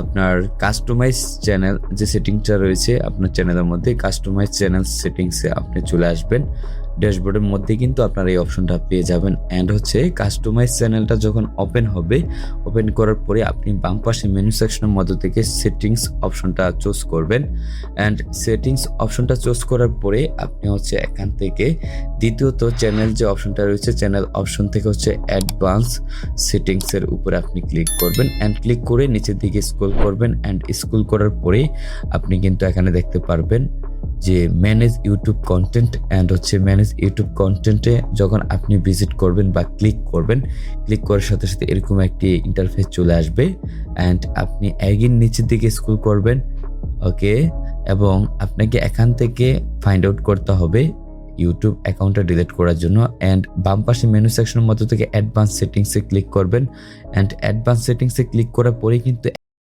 আপনার customise channel যে সেটিংসটা রয়েছে আপনার চ্যানেলের মধ্যে, কাস্টমাইজ চ্যানেল সেটিংসে আপনি চলে আসবেন। ড্যাশবোর্ডের মধ্যে কিন্তু আপনার এই অপশনটা পেয়ে যাবেন। অ্যান্ড হচ্ছে কাস্টমাইজ চ্যানেলটা যখন ওপেন হবে, ওপেন করার পরে আপনি বাম পাশে মেনু সেকশনের মধ্যে থেকে সেটিংস অপশনটা চুজ করবেন। অ্যান্ড সেটিংস অপশনটা চুজ করার পরে আপনি হচ্ছে এখান থেকে দ্বিতীয়ত চ্যানেল যে অপশনটা রয়েছে, চ্যানেল অপশন থেকে হচ্ছে অ্যাডভান্স সেটিংসের উপরে আপনি ক্লিক করবেন। অ্যান্ড ক্লিক করে নিচের দিকে স্ক্রল করবেন। অ্যান্ড স্ক্রল করার পরে আপনি কিন্তু এখানে দেখতে পারবেন যে ম্যানেজ ইউটিউব কন্টেন্ট। অ্যান্ড হচ্ছে ম্যানেজ ইউটিউব কন্টেন্টে যখন আপনি ভিজিট করবেন বা ক্লিক করবেন, ক্লিক করার সাথে সাথে এরকম একটি ইন্টারফেস চলে আসবে। অ্যান্ড আপনি এগিন নিচের দিকে স্ক্রল করবেন, ওকে, এবং আপনাকে এখান থেকে ফাইন্ড আউট করতে হবে ইউটিউব অ্যাকাউন্টটা ডিলিট করার জন্য। অ্যান্ড বাম পাশে মেনু সেকশনের মধ্যে থেকে অ্যাডভান্স সেটিংসে ক্লিক করবেন। অ্যান্ড অ্যাডভান্স সেটিংসে ক্লিক করার পরে কিন্তু